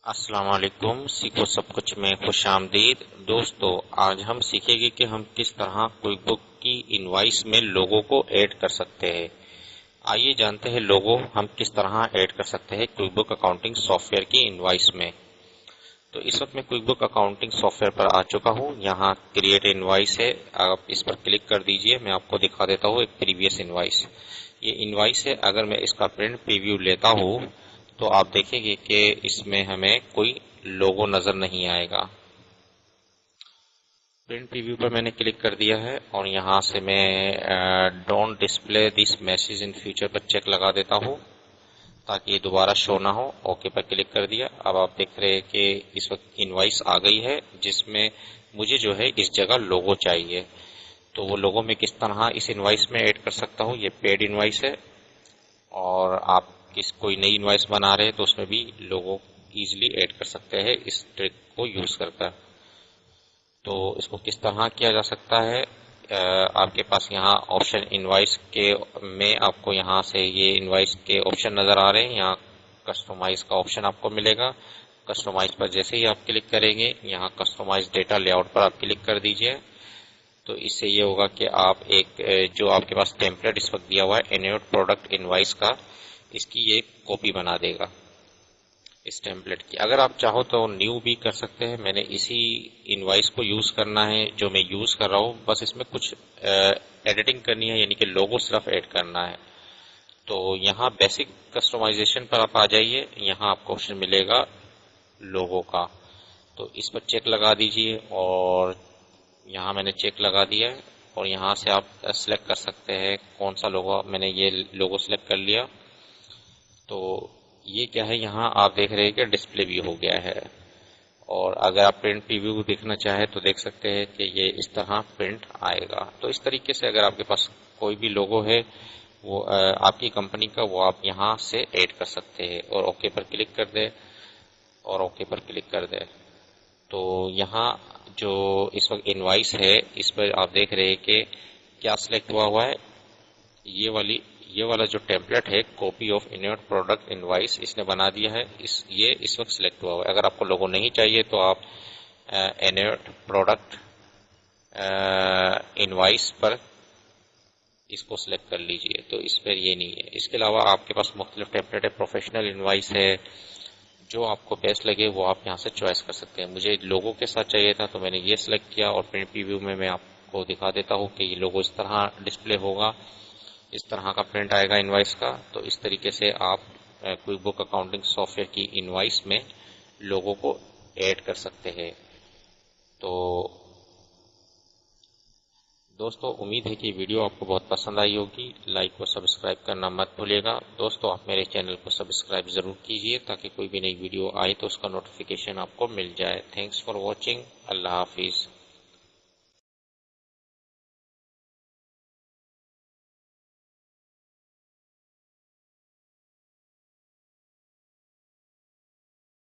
السلام علیکم، سیکھو سب کچھ میں خوش آمدید۔ دوستو، آج ہم سیکھیں گے کہ ہم کس طرح کوئی بک کی انوائس میں لوگوں کو ایڈ کر سکتے ہیں۔ آئیے جانتے ہیں لوگو ہم کس طرح ایڈ کر سکتے ہیں کوئی بک اکاؤنٹنگ سافٹ ویئر کی انوائس میں۔ تو اس وقت میں کوئی بک اکاؤنٹنگ سافٹ ویئر پر آ چکا ہوں۔ یہاں کریٹ انوائس ہے، آپ اس پر کلک کر دیجئے۔ میں آپ کو دکھا دیتا ہوں ایک پریویس انوائس۔ یہ انوائس ہے، اگر میں اس کا پرنٹ پریویو لیتا ہوں تو آپ دیکھیں گے کہ اس میں ہمیں کوئی لوگو نظر نہیں آئے گا۔ پرنٹ پریویو پر میں نے کلک کر دیا ہے اور یہاں سے میں don't display this message in future per check لگا دیتا ہوں تاکہ یہ دوبارہ شو نہ ہو۔ اوکے پر کلک کر دیا۔ اب آپ دیکھ رہے ہیں کہ اس وقت انوائس آ گئی ہے جس میں مجھے جو ہے اس جگہ لوگو چاہیے۔ تو وہ لوگو میں کس طرح اس انوائس میں ایڈ کر سکتا ہوں۔ یہ پیڈ انوائس ہے اور آپ کوئی نئی انوائس بنا رہے ہیں تو اس میں بھی لوگو ایزیلی ایڈ کر سکتے ہیں اس ٹرک کو یوز کر۔ تو اس کو کس طرح کیا جا سکتا ہے، آپ کے پاس یہاں آپشن انوائس کے میں آپ کو یہاں سے یہ انوائس کے آپشن نظر آ رہے ہیں۔ یہاں کسٹمائز کا آپشن آپ کو ملے گا۔ کسٹمائز پر جیسے ہی آپ کلک کریں گے، یہاں کسٹمائز ڈیٹا لے آؤٹ پر آپ کلک کر دیجئے۔ تو اس سے یہ ہوگا کہ آپ ایک جو آپ کے پاس ٹیمپلیٹ اس وقت دیا ہوا ہے انیوٹ پروڈکٹ انوائس کا، اس کی یہ کاپی بنا دے گا اس ٹیمپلیٹ کی۔ اگر آپ چاہو تو نیو بھی کر سکتے ہیں۔ میں نے اسی انوائس کو یوز کرنا ہے جو میں یوز کر رہا ہوں، بس اس میں کچھ ایڈیٹنگ کرنی ہے، یعنی کہ لوگو صرف ایڈ کرنا ہے۔ تو یہاں بیسک کسٹمائزیشن پر آپ آ جائیے، یہاں آپ کو آپشن ملے گا لوگو کا، تو اس پر چیک لگا دیجئے اور یہاں میں نے چیک لگا دیا ہے اور یہاں سے آپ سلیکٹ کر سکتے ہیں کون سا لوگو۔ میں نے یہ لوگو سلیکٹ کر لیا۔ تو یہ کیا ہے، یہاں آپ دیکھ رہے ہیں کہ ڈسپلے بھی ہو گیا ہے، اور اگر آپ پرنٹ پریویو دیکھنا چاہیں تو دیکھ سکتے ہیں کہ یہ اس طرح پرنٹ آئے گا۔ تو اس طریقے سے اگر آپ کے پاس کوئی بھی لوگو ہے وہ آپ کی کمپنی کا، وہ آپ یہاں سے ایڈ کر سکتے ہیں اور اوکے پر کلک کر دیں اور اوکے پر کلک کر دیں۔ تو یہاں جو اس وقت انوائس ہے اس پر آپ دیکھ رہے ہیں کہ کیا سلیکٹ ہوا ہے، یہ والا جو ٹیمپلیٹ ہے کاپی آف انیوٹ پروڈکٹ انوائس، اس نے بنا دیا ہے۔ یہ اس وقت سلیکٹ ہوا ہے۔ اگر آپ کو لوگو نہیں چاہیے تو آپ انیوٹ پروڈکٹ انوائس پر اس کو سلیکٹ کر لیجئے۔ تو اس پر یہ نہیں ہے۔ اس کے علاوہ آپ کے پاس مختلف ٹیمپلیٹ ہے، پروفیشنل انوائس ہے، جو آپ کو بیسٹ لگے وہ آپ یہاں سے چوائس کر سکتے ہیں۔ مجھے لوگو کے ساتھ چاہیے تھا تو میں نے یہ سلیکٹ کیا، اور پرنٹ پریویو میں آپ کو دکھا دیتا ہوں کہ یہ لوگو اس طرح ڈسپلے ہوگا، اس طرح کا پرنٹ آئے گا انوائس کا۔ تو اس طریقے سے آپ کوئی بک اکاؤنٹنگ سافٹ ویئر کی انوائس میں لوگوں کو ایڈ کر سکتے ہیں۔ تو دوستو، امید ہے کہ ویڈیو آپ کو بہت پسند آئی ہوگی۔ لائک اور سبسکرائب کرنا مت بھولیے گا۔ دوستو، آپ میرے چینل کو سبسکرائب ضرور کیجئے تاکہ کوئی بھی نئی ویڈیو آئے تو اس کا نوٹیفیکیشن آپ کو مل جائے۔ Thanks for watching. اللہ حافظ۔